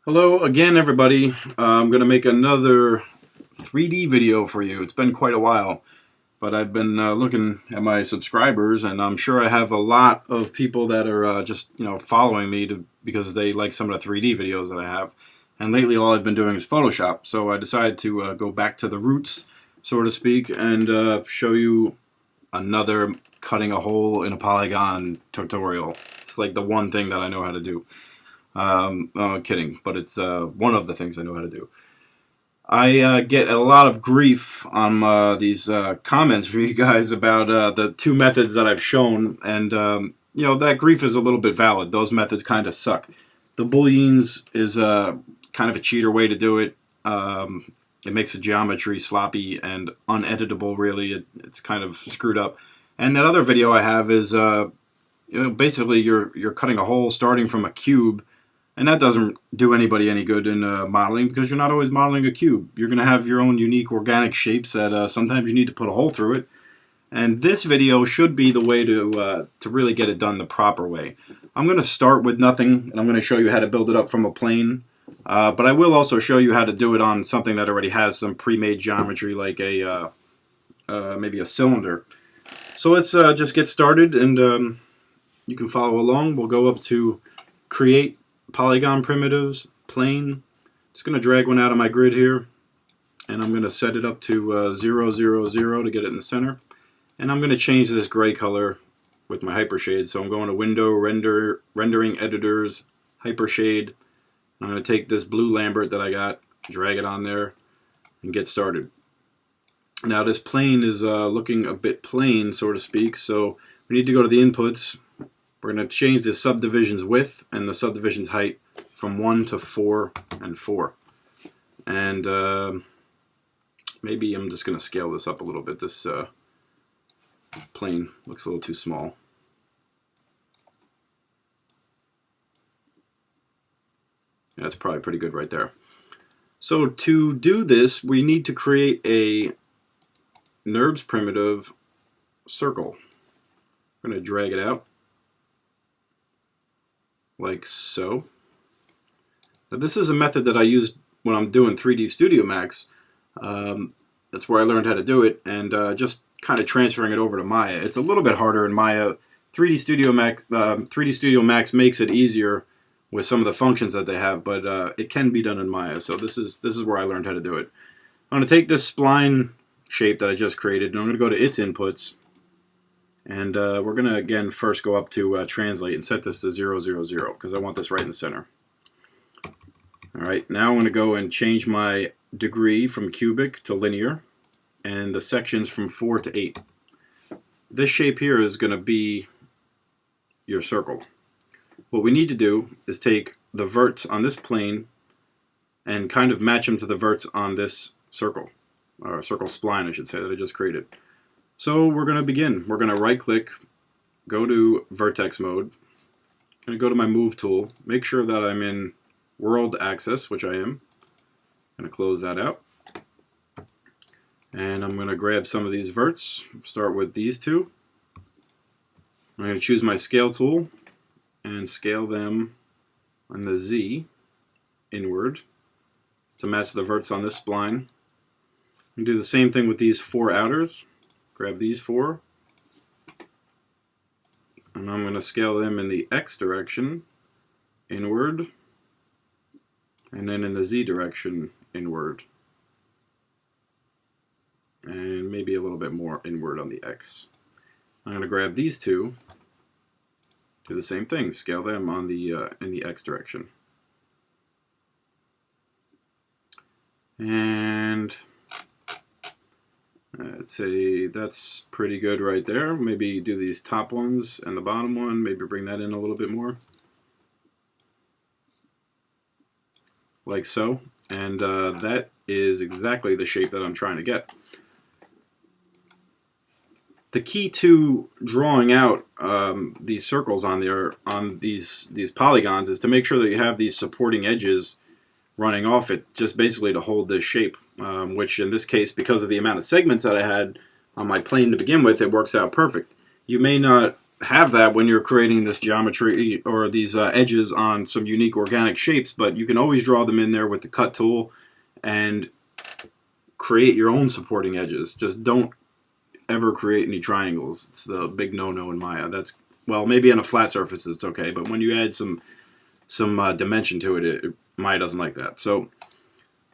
Hello again, everybody. I'm going to make another 3D video for you. It's been quite a while, but I've been looking at my subscribers, and I'm sure I have a lot of people that are just following me because they like some of the 3D videos that I have. And lately, all I've been doing is Photoshop, so I decided to go back to the roots, so to speak, and show you another cutting a hole in a Polygon tutorial. It's like the one thing that I know how to do. Kidding, but it's one of the things I know how to do. I get a lot of grief on these comments from you guys about the two methods that I've shown, and that grief is a little bit valid. Those methods kind of suck. The booleans is kind of a cheater way to do it. It makes the geometry sloppy and uneditable. Really, it's kind of screwed up. And that other video I have is basically you're cutting a hole starting from a cube. And that doesn't do anybody any good in modeling, because you're not always modeling a cube. You're going to have your own unique organic shapes that sometimes you need to put a hole through it. And this video should be the way to really get it done the proper way. I'm going to start with nothing, and I'm going to show you how to build it up from a plane. But I will also show you how to do it on something that already has some pre-made geometry, like maybe a cylinder. So let's just get started, and you can follow along. We'll go up to Create Polygon Primitives, Plane. Just going to drag one out of my grid here, and I'm going to set it up to 0, 0, 0 to get it in the center. And I'm going to change this gray color with my hypershade. So I'm going to Window, Rendering Editors, Hypershade. I'm going to take this blue Lambert that I got, drag it on there, and get started. Now this plane is looking a bit plain, so to speak, so we need to go to the inputs. We're going to change the subdivision's width and the subdivision's height from 1 to 4 and 4. And maybe I'm just going to scale this up a little bit. This plane looks a little too small. Yeah, that's probably pretty good right there. So to do this, we need to create a NURBS primitive circle. I'm going to drag it out like so. Now this is a method that I use when I'm doing 3D Studio Max. That's where I learned how to do it, and just kind of transferring it over to Maya. It's a little bit harder in Maya. 3D Studio Max makes it easier with some of the functions that they have, but it can be done in Maya. So this is where I learned how to do it. I'm going to take this spline shape that I just created, and I'm going to go to its inputs. And we're going to, again, first go up to translate and set this to 0, 0, 0, because I want this right in the center. Alright, now I'm going to go and change my degree from cubic to linear, and the sections from 4 to 8. This shape here is going to be your circle. What we need to do is take the verts on this plane and kind of match them to the verts on this circle, or circle spline, I should say, that I just created. So we're going to begin. We're going to right-click, go to vertex mode. I'm going to go to my move tool, make sure that I'm in world axis, which I am. I'm going to close that out. And I'm going to grab some of these verts, start with these two. I'm going to choose my scale tool and scale them on the Z inward to match the verts on this spline. And do the same thing with these 4 outers. Grab these 4, and I'm going to scale them in the X direction, inward, and then in the Z direction, inward, and maybe a little bit more inward on the X. I'm going to grab these 2, do the same thing, scale them on the in the X direction, and I'd say that's pretty good right there. Maybe do these top ones and the bottom one, maybe bring that in a little bit more. Like so. And that is exactly the shape that I'm trying to get. The key to drawing out these circles on these polygons is to make sure that you have these supporting edges running off it, just basically to hold this shape, which in this case, because of the amount of segments that I had on my plane to begin with, it works out perfect. You may not have that when you're creating this geometry or these edges on some unique organic shapes, but you can always draw them in there with the cut tool and create your own supporting edges. Just don't ever create any triangles. It's the big no-no in Maya. That's, well, maybe on a flat surface it's okay, but when you add some dimension to it, Maya doesn't like that. So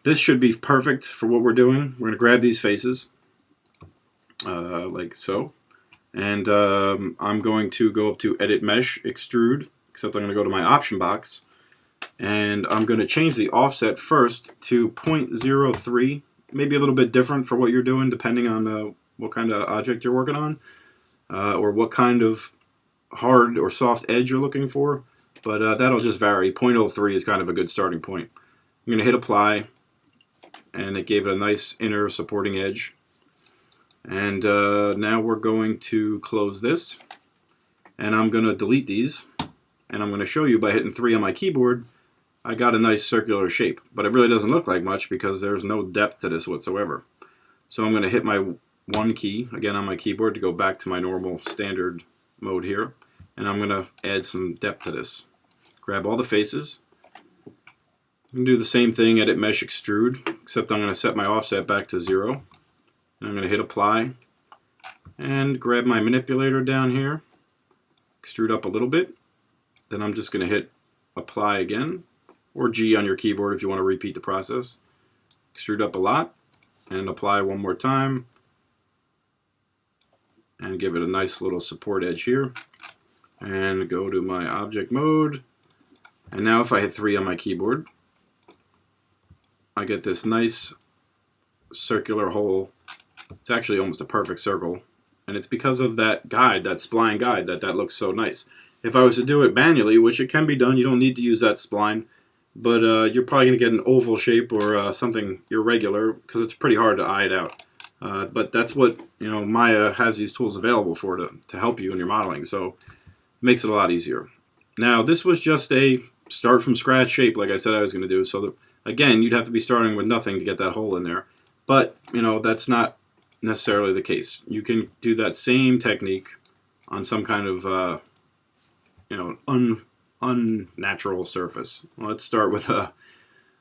this should be perfect for what we're doing. We're going to grab these faces like so. And I'm going to go up to Edit Mesh, Extrude, except I'm going to go to my option box. And I'm going to change the offset first to 0.03, maybe a little bit different for what you're doing, depending on what kind of object you're working on, or what kind of hard or soft edge you're looking for. But that'll just vary. 0.03 is kind of a good starting point. I'm going to hit Apply, and it gave it a nice inner supporting edge. And now we're going to close this, and I'm going to delete these, and I'm going to show you by hitting 3 on my keyboard, I got a nice circular shape, but it really doesn't look like much because there's no depth to this whatsoever. So I'm going to hit my 1 key again on my keyboard to go back to my normal standard mode here, and I'm going to add some depth to this. Grab all the faces. I'm going to do the same thing, Edit Mesh Extrude, except I'm going to set my offset back to 0. And I'm going to hit Apply and grab my manipulator down here, extrude up a little bit. Then I'm just going to hit Apply again, or G on your keyboard if you want to repeat the process. Extrude up a lot and apply one more time and give it a nice little support edge here. And go to my object mode. And now if I hit 3 on my keyboard, I get this nice circular hole. It's actually almost a perfect circle, and it's because of that guide, that spline guide, that looks so nice. If I was to do it manually, which it can be done, you don't need to use that spline, but you're probably going to get an oval shape or something irregular because it's pretty hard to eye it out. But that's what, you know, Maya has these tools available for to help you in your modeling, so it makes it a lot easier. Now, this was just a start from scratch shape, like I said I was going to do, so that, again, you'd have to be starting with nothing to get that hole in there. But, you know, that's not necessarily the case. You can do that same technique on some kind of, you know, unnatural surface. Well, let's start with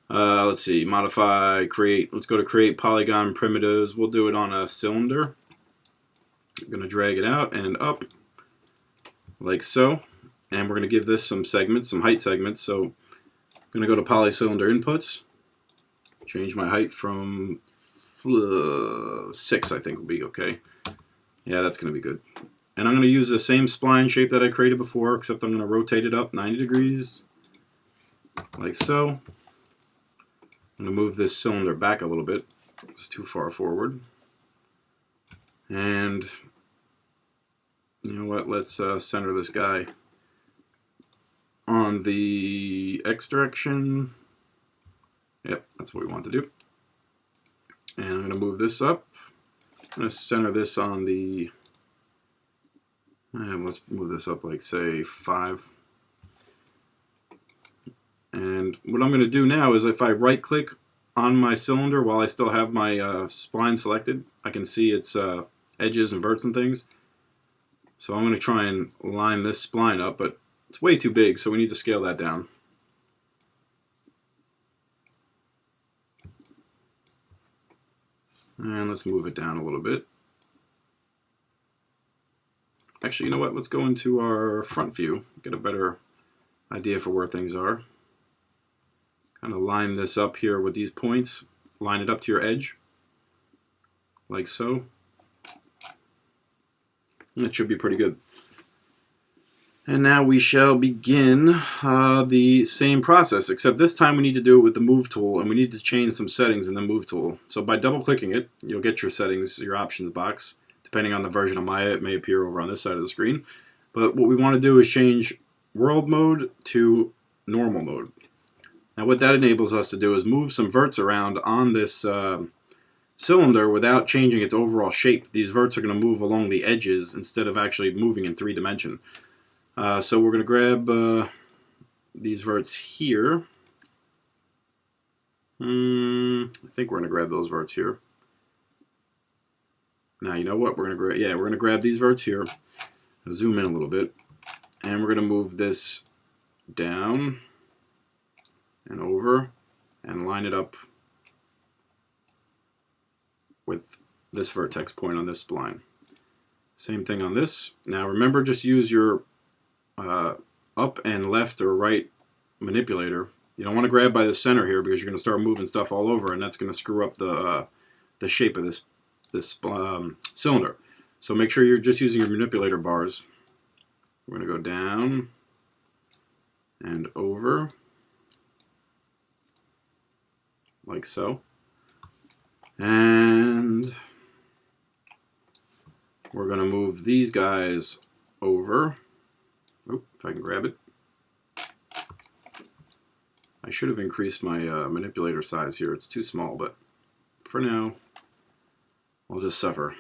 let's see, modify, create. Let's go to create polygon primitives. We'll do it on a cylinder. I'm going to drag it out and up like so. And we're going to give this some segments, some height segments. So I'm going to go to polycylinder inputs, change my height from 6, I think will be okay. Yeah, that's going to be good. And I'm going to use the same spline shape that I created before, except I'm going to rotate it up 90 degrees, like so. I'm going to move this cylinder back a little bit. It's too far forward. And you know what? Let's center this guy on the X direction. Yep, that's what we want to do. And I'm going to move this up. I'm going to center this on the, and let's move this up like, say, 5. And what I'm going to do now is if I right-click on my cylinder while I still have my spline selected, I can see its edges and verts and things. So I'm going to try and line this spline up, but it's way too big, so we need to scale that down. And let's move it down a little bit. Actually, you know what? Let's go into our front view, get a better idea for where things are. Kind of line this up here with these points. Line it up to your edge, like so. And it should be pretty good. And now we shall begin the same process, except this time we need to do it with the Move tool, and we need to change some settings in the Move tool. So by double-clicking it, you'll get your settings, your options box. Depending on the version of Maya, it may appear over on this side of the screen. But what we want to do is change World Mode to Normal Mode. Now what that enables us to do is move some verts around on this cylinder without changing its overall shape. These verts are going to move along the edges instead of actually moving in 3 dimension. So we're going to grab these verts here. I think we're going to grab those verts here. Now you know what we're going to grab. Yeah, we're going to grab these verts here. Zoom in a little bit, and we're going to move this down and over and line it up with this vertex point on this spline. Same thing on this. Now remember, just use your up and left or right manipulator. You don't want to grab by the center here because you're going to start moving stuff all over, and that's going to screw up the shape of this cylinder. So make sure you're just using your manipulator bars. We're going to go down and over, like so. And we're going to move these guys over. Oop, if I can grab it. I should have increased my manipulator size here. It's too small, but for now, I'll just suffer.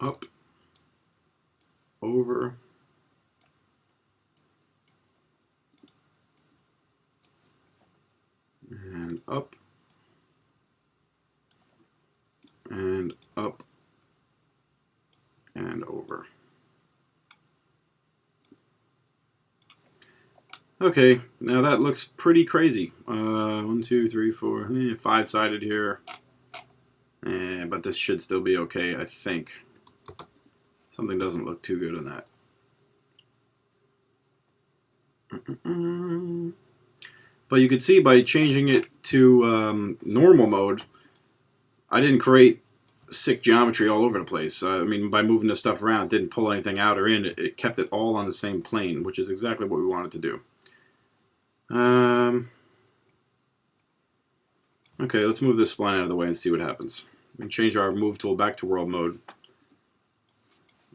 Up, over, and up, and up, and over. Okay, now that looks pretty crazy. 1, 2, 3, 4, 5-sided here. But this should still be okay, I think. Something doesn't look too good on that. But you could see by changing it to normal mode, I didn't create sick geometry all over the place. I mean, by moving this stuff around, it didn't pull anything out or in. It kept it all on the same plane, which is exactly what we wanted to do. Okay, let's move this spline out of the way and see what happens. We can change our move tool back to world mode.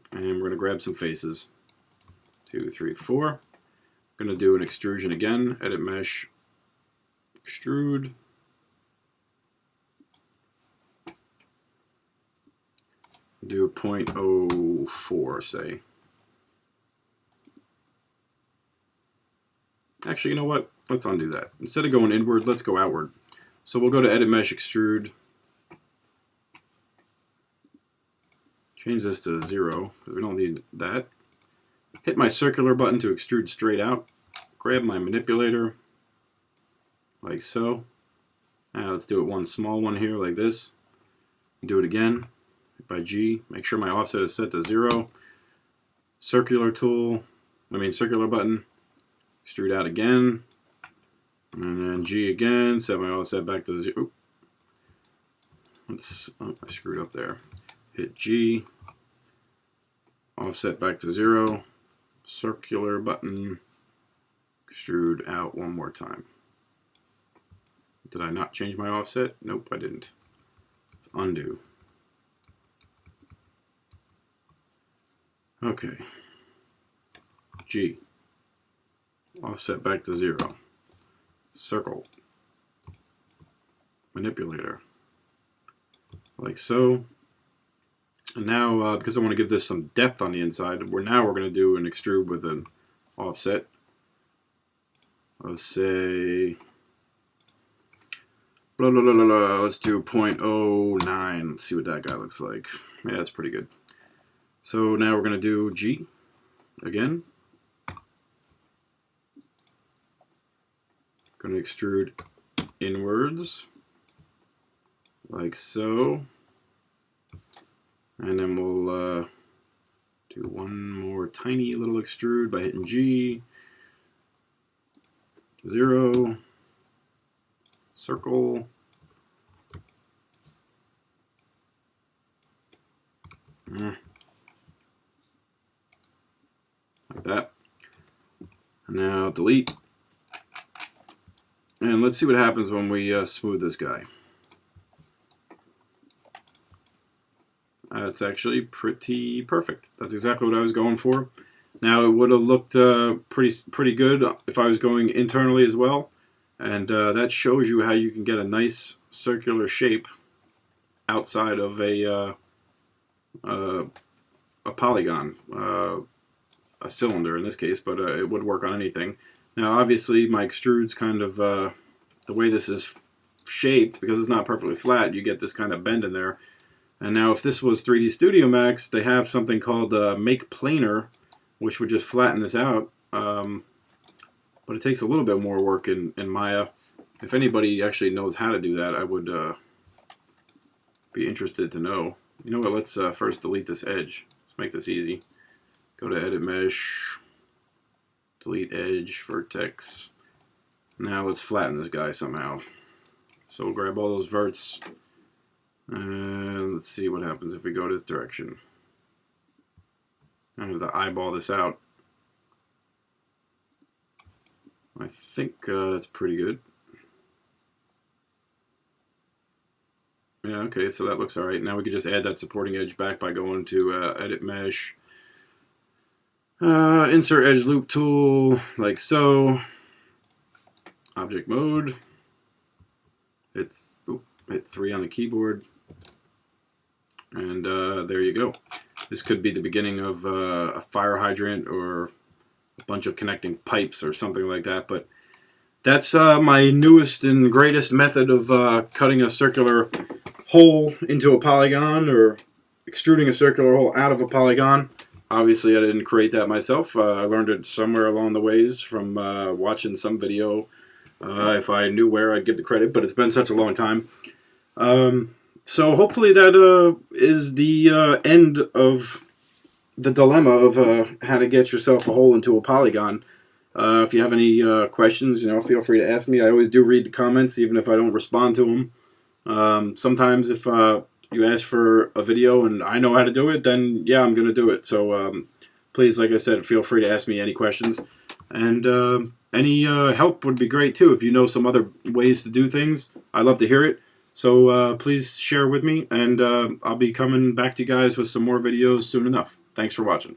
And we're going to grab some faces. 2, 3, 4. We're going to do an extrusion again. Edit mesh. Extrude. Do a 0.04, say. Actually, you know what? Let's undo that. Instead of going inward, let's go outward. So we'll go to Edit Mesh Extrude. Change this to 0, because we don't need that. Hit my circular button to extrude straight out. Grab my manipulator, like so. Now let's do it one small one here, like this. Do it again. Hit by G. Make sure my offset is set to 0. Circular button. Extrude out again. And then G again. Set my offset back to 0. I screwed up there. Hit G. Offset back to 0. Circular button. Extrude out one more time. Did I not change my offset? Nope, I didn't. Let's undo. Okay. G. Offset back to 0. Circle. Manipulator. Like so. And now, because I want to give this some depth on the inside, we're going to do an extrude with an offset of, say, blah, blah, blah, blah, blah. Let's do 0.09. Let's see what that guy looks like. Yeah, that's pretty good. So now we're going to do G again. Going to extrude inwards, like so. And then we'll do one more tiny little extrude by hitting G. 0. Circle. Like that. And now delete. And let's see what happens when we smooth this guy. That's actually pretty perfect. That's exactly what I was going for. Now it would have looked pretty good if I was going internally as well. And that shows you how you can get a nice circular shape outside of a polygon, a cylinder in this case, but it would work on anything. Now obviously my extrude's kind of, the way this is shaped, because it's not perfectly flat, you get this kind of bend in there. And now if this was 3D Studio Max, they have something called Make Planar, which would just flatten this out. But it takes a little bit more work in Maya. If anybody actually knows how to do that, I would be interested to know. You know what, let's first delete this edge. Let's make this easy. Go to Edit Mesh, delete Edge, Vertex. Now let's flatten this guy somehow. So we'll grab all those verts, and let's see what happens if we go this direction. I'm going to eyeball this out. I think that's pretty good. Yeah, okay, so that looks alright. Now we can just add that supporting edge back by going to Edit Mesh. Insert Edge Loop Tool, like so. Object Mode. Hit 3 on the keyboard. And there you go. This could be the beginning of a fire hydrant or a bunch of connecting pipes or something like that. But that's my newest and greatest method of cutting a circular hole into a polygon, or extruding a circular hole out of a polygon. Obviously I didn't create that myself. I learned it somewhere along the ways from watching some video. If I knew where, I'd give the credit, but it's been such a long time. So hopefully that is the end of the dilemma of how to get yourself a hole into a polygon. If you have any questions, feel free to ask me. I always do read the comments, even if I don't respond to them. Sometimes if you ask for a video and I know how to do it, then yeah, I'm going to do it. So please, like I said, feel free to ask me any questions. And any help would be great too. If you know some other ways to do things, I'd love to hear it. So please share with me, and I'll be coming back to you guys with some more videos soon enough. Thanks for watching.